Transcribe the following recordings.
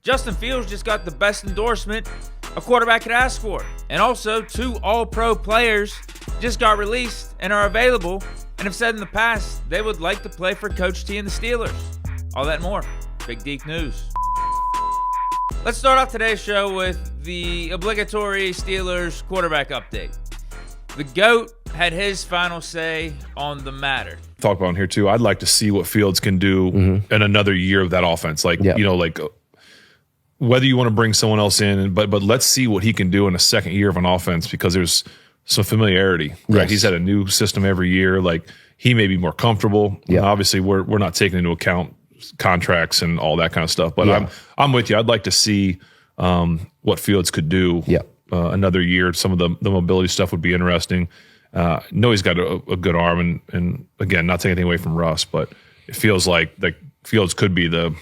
Justin Fields just got the best endorsement a quarterback could ask for. And also, 2 All-Pro players just got released and are available and have said in the past they would like to play for Coach T and the Steelers. All that and more. Big Deke News. Let's start off today's show with the obligatory Steelers quarterback update. The GOAT had his final say on the matter. Talk about here too. I'd like to see what Fields can do in another year of that offense. Whether you want to bring someone else in, but let's see what he can do in a second year of an offense, because there's some familiarity. Yes. Right? He's had a new system every year. Like, he may be more comfortable. Yeah. Obviously, we're not taking into account contracts and all that kind of stuff. But I'm with you. I'd like to see what Fields could do another year. Some of the mobility stuff would be interesting. Know he's got a good arm, and again, not taking anything away from Russ, but it feels like Fields could be the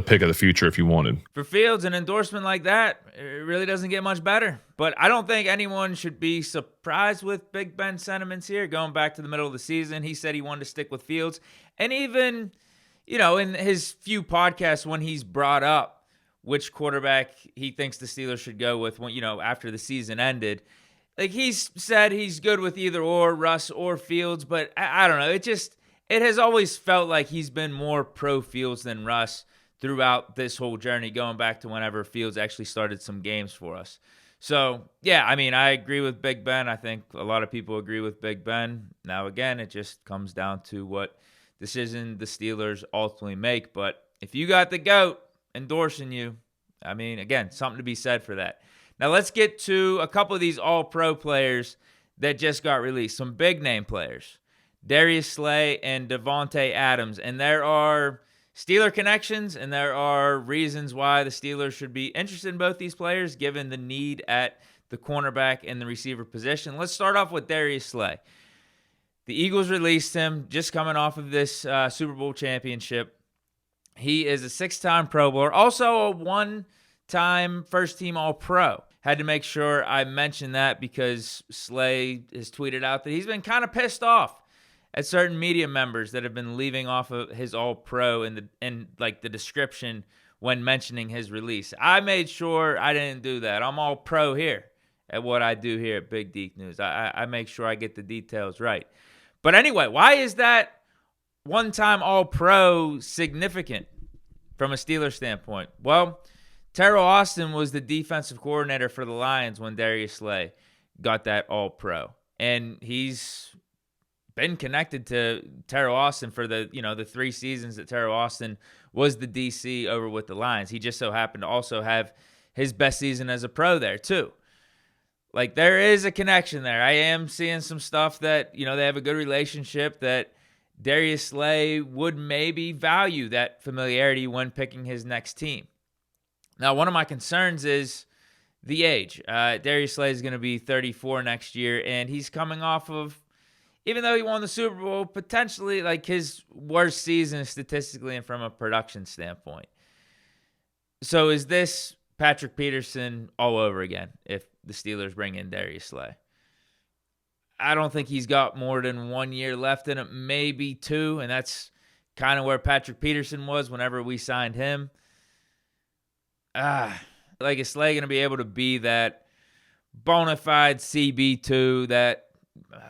pick of the future if you wanted. For Fields, an endorsement like that, it really doesn't get much better. But I don't think anyone should be surprised with Big Ben's sentiments here. Going back to the middle of the season, he said he wanted to stick with Fields. And even, in his few podcasts when he's brought up which quarterback he thinks the Steelers should go with when, after the season ended, like, he's said he's good with either or, Russ or Fields. But I don't know. It has always felt like he's been more pro Fields than Russ throughout this whole journey, going back to whenever Fields actually started some games for us. So, I agree with Big Ben. I think a lot of people agree with Big Ben. Now, again, it just comes down to what decision the Steelers ultimately make. But if you got the GOAT endorsing you, again, something to be said for that. Now, let's get to a couple of these all-pro players that just got released. Some big-name players. Darius Slay and Devante Adams. And there are Steeler connections, and there are reasons why the Steelers should be interested in both these players, given the need at the cornerback and the receiver position. Let's start off with Darius Slay. The Eagles released him just coming off of this Super Bowl championship. He is a 6-time Pro Bowler, also a 1-time first-team All-Pro. Had to make sure I mentioned that because Slay has tweeted out that he's been kind of pissed off at certain media members that have been leaving off of his All-Pro in the description when mentioning his release. I made sure I didn't do that. I'm All-Pro here at what I do here at Big Deke News. I make sure I get the details right. But anyway, why is that 1-time All-Pro significant from a Steelers standpoint? Well, Terrell Austin was the defensive coordinator for the Lions when Darius Slay got that All-Pro. And he's been connected to Terrell Austin for the 3 seasons that Terrell Austin was the DC over with the Lions. He just so happened to also have his best season as a pro there too. Like, there is a connection there. I am seeing some stuff that, they have a good relationship, that Darius Slay would maybe value that familiarity when picking his next team. Now, one of my concerns is the age. Darius Slay is going to be 34 next year, and he's coming off of, even though he won the Super Bowl, potentially like his worst season statistically and from a production standpoint. So is this Patrick Peterson all over again if the Steelers bring in Darius Slay? I don't think he's got more than 1 year left in it, maybe 2, and that's kind of where Patrick Peterson was whenever we signed him. Is Slay going to be able to be that bona fide CB2, that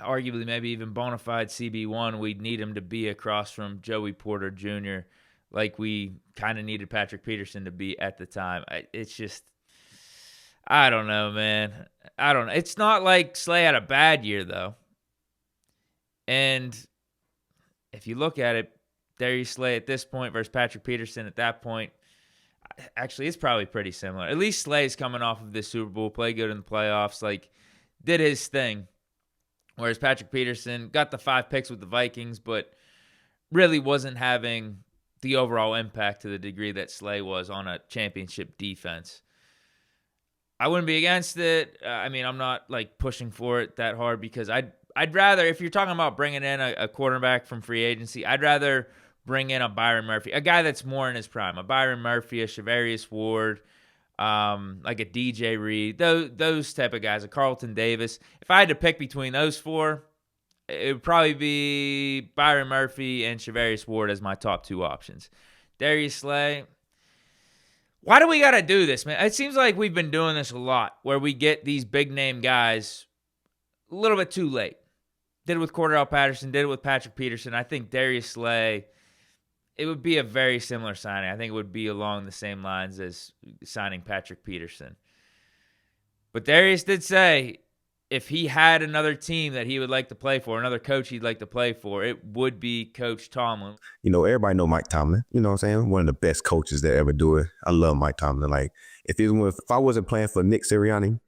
arguably maybe even bona fide CB1 we'd need him to be across from Joey Porter Jr., like we kind of needed Patrick Peterson to be at the time? It's just, I don't know, man. I don't know. It's not like Slay had a bad year, though. And if you look at it, Darius Slay at this point versus Patrick Peterson at that point, actually, it's probably pretty similar. At least Slay's coming off of this Super Bowl, played good in the playoffs, did his thing. Whereas Patrick Peterson got the 5 picks with the Vikings, but really wasn't having the overall impact to the degree that Slay was on a championship defense. I wouldn't be against it. I'm not pushing for it that hard, because I'd rather, if you're talking about bringing in a quarterback from free agency, I'd rather bring in a Byron Murphy, a guy that's more in his prime, a Byron Murphy, a Shavarius Ward, like a DJ Reed, those type of guys, a Carlton Davis. If I had to pick between those 4, it would probably be Byron Murphy and Shavarius Ward as my top 2 options. Darius Slay, Why do we got to do this, man? It seems like we've been doing this a lot, where we get these big-name guys a little bit too late. Did it with Cordell Patterson, did it with Patrick Peterson. I think Darius Slay, it would be a very similar signing. I think it would be along the same lines as signing Patrick Peterson. But Darius did say if he had another team that he would like to play for, another coach he'd like to play for, it would be Coach Tomlin. Everybody know Mike Tomlin. You know what I'm saying? One of the best coaches that ever do it. I love Mike Tomlin. Like, if I wasn't playing for Nick Sirianni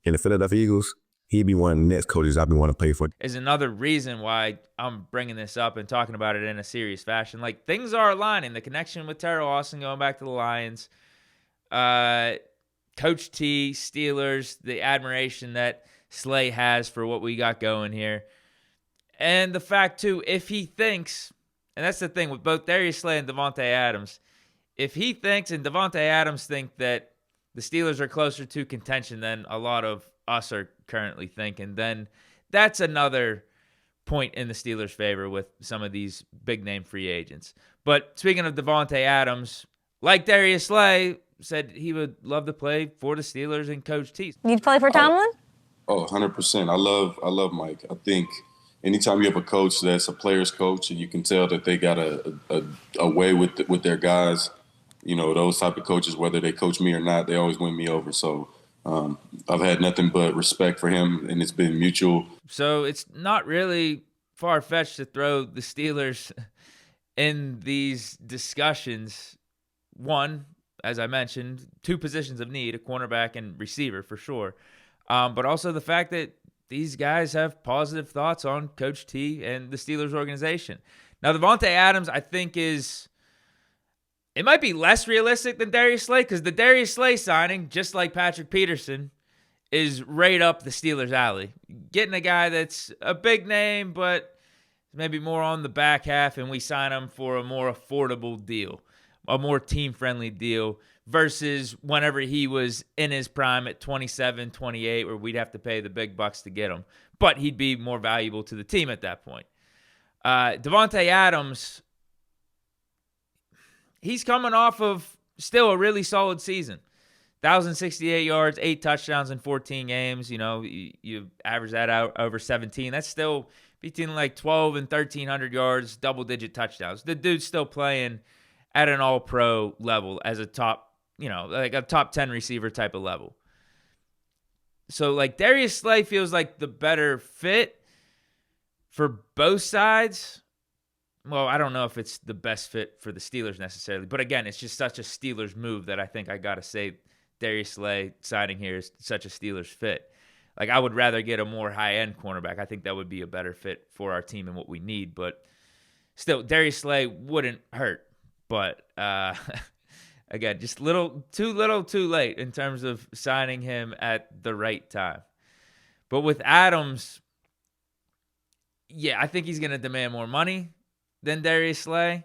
in the Philadelphia Eagles, he'd be one of the next coaches I'd be wanting to play for. Is another reason why I'm bringing this up and talking about it in a serious fashion. Like, things are aligning. The connection with Terrell Austin going back to the Lions, Coach T, Steelers, the admiration that Slay has for what we got going here. And the fact, too, if he thinks, and that's the thing with both Darius Slay and Devante Adams, if he thinks and Devante Adams think that the Steelers are closer to contention than a lot of us are currently thinking, then that's another point in the Steelers' favor with some of these big-name free agents. But speaking of Devante Adams, like Darius Slay, said he would love to play for the Steelers and Coach T. You'd play for Tomlin? 100%. I love Mike. I think anytime you have a coach that's a player's coach and you can tell that they got a way with their guys, those type of coaches, whether they coach me or not, they always win me over. So I've had nothing but respect for him, and it's been mutual. So it's not really far-fetched to throw the Steelers in these discussions. One, as I mentioned, two positions of need, a cornerback and receiver for sure. But also the fact that these guys have positive thoughts on Coach T and the Steelers organization. Now, Devante Adams, I think, it might be less realistic than Darius Slay, because the Darius Slay signing, just like Patrick Peterson, is right up the Steelers' alley. Getting a guy that's a big name, but maybe more on the back half, and we sign him for a more affordable deal, a more team-friendly deal, versus whenever he was in his prime at 27, 28, where we'd have to pay the big bucks to get him. But he'd be more valuable to the team at that point. Devante Adams, he's coming off of still a really solid season. 1,068 yards, 8 touchdowns in 14 games. You average that out over 17. That's still between like 12 and 1,300 yards, double-digit touchdowns. The dude's still playing at an all-pro level as a top, like a top 10 receiver type of level. So, like, Darius Slay feels like the better fit for both sides. Well, I don't know if it's the best fit for the Steelers necessarily. But, again, it's just such a Steelers move that I think I got to say Darius Slay signing here is such a Steelers fit. Like, I would rather get a more high-end cornerback. I think that would be a better fit for our team and what we need. But still, Darius Slay wouldn't hurt. But, again, just too little, too late in terms of signing him at the right time. But with Adams, yeah, I think he's going to demand more money than Darius Slay.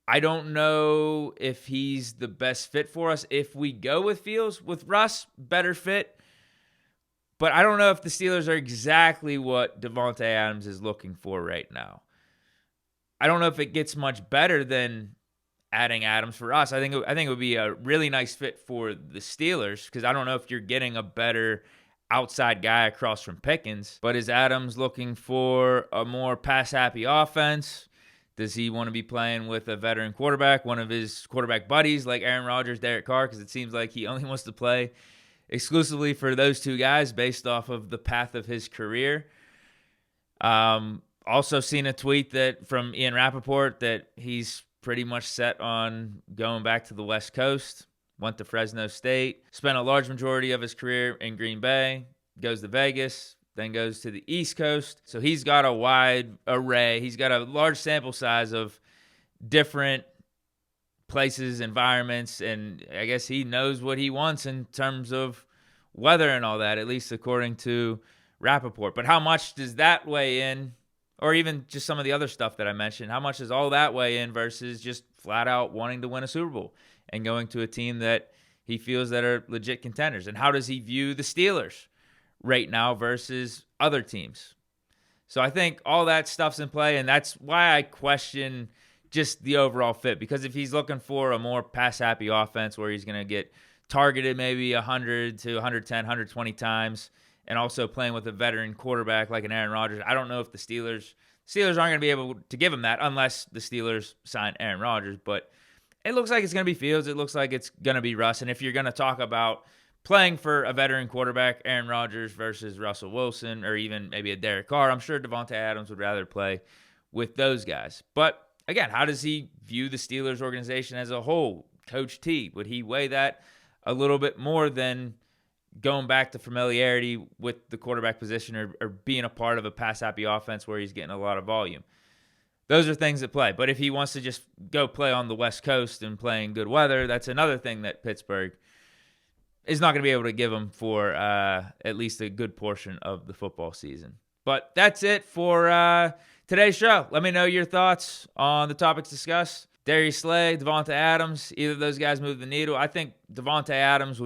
I don't know if he's the best fit for us. If we go with Fields, with Russ, better fit. But I don't know if the Steelers are exactly what Devante Adams is looking for right now. I don't know if it gets much better than adding Adams for us. I think it would be a really nice fit for the Steelers, because I don't know if you're getting a better outside guy across from Pickens. But is Adams looking for a more pass-happy offense? Does he want to be playing with a veteran quarterback, one of his quarterback buddies like Aaron Rodgers, Derek Carr? Because it seems like he only wants to play exclusively for those two guys based off of the path of his career. Also seen a tweet from Ian Rappaport that he's pretty much set on going back to the West Coast. Went to Fresno State, spent a large majority of his career in Green Bay, goes to Vegas, then goes to the East Coast. So he's got a wide array. He's got a large sample size of different places, environments, and I guess he knows what he wants in terms of weather and all that, at least according to Rappaport. But how much does that weigh in, or even just some of the other stuff that I mentioned, how much does all that weigh in versus just flat out wanting to win a Super Bowl and going to a team that he feels that are legit contenders? And how does he view the Steelers right now versus other teams? So I think all that stuff's in play, and that's why I question just the overall fit. Because if he's looking for a more pass-happy offense where he's going to get targeted maybe 100 to 110, 120 times, and also playing with a veteran quarterback like an Aaron Rodgers, I don't know if the Steelers aren't going to be able to give him that unless the Steelers sign Aaron Rodgers. But it looks like it's going to be Fields. It looks like it's going to be Russ. And if you're going to talk about playing for a veteran quarterback, Aaron Rodgers versus Russell Wilson, or even maybe a Derek Carr, I'm sure Devante Adams would rather play with those guys. But again, how does he view the Steelers organization as a whole? Coach T, would he weigh that a little bit more than going back to familiarity with the quarterback position or being a part of a pass-happy offense where he's getting a lot of volume? Those are things that play. But if he wants to just go play on the West Coast and play in good weather, that's another thing that Pittsburgh is not going to be able to give him for at least a good portion of the football season. But that's it for today's show. Let me know your thoughts on the topics discussed. Darius Slay, Devante Adams, either of those guys move the needle. I think Devante Adams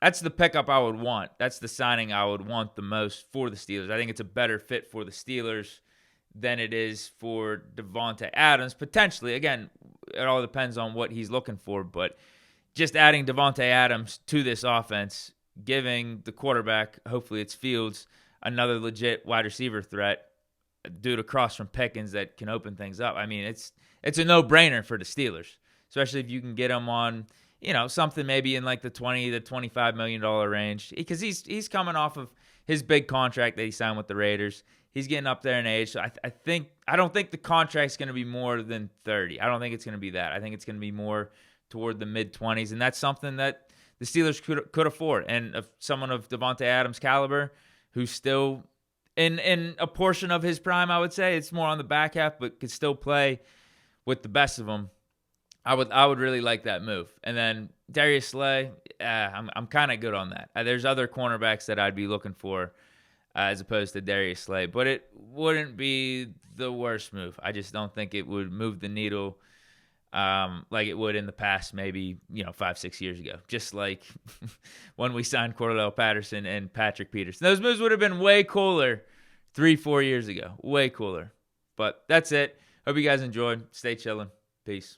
that's the pickup I would want. That's the signing I would want the most for the Steelers. I think it's a better fit for the Steelers than it is for Devante Adams. Potentially, again, it all depends on what he's looking for, but just adding Devante Adams to this offense, giving the quarterback, hopefully it's Fields, another legit wide receiver threat, a dude across from Pickens that can open things up. I mean, it's a no-brainer for the Steelers, especially if you can get him on, something maybe in like the $20 to $25 million range, because he's coming off of his big contract that he signed with the Raiders. He's getting up there in age, so I don't think the contract's going to be more than 30. I don't think it's going to be that. I think it's going to be more toward the mid-20s, and that's something that the Steelers could afford. And if someone of Devante Adams' caliber, who's still in a portion of his prime, I would say it's more on the back half, but could still play with the best of them, I would really like that move. And then Darius Slay, I'm kind of good on that. There's other cornerbacks that I'd be looking for as opposed to Darius Slay, but it wouldn't be the worst move. I just don't think it would move the needle like it would in the past, maybe 5-6 years ago. Just like when we signed Cordell Patterson and Patrick Peterson, those moves would have been way cooler 3-4 years ago. Way cooler. But that's it. Hope you guys enjoyed. Stay chilling. Peace.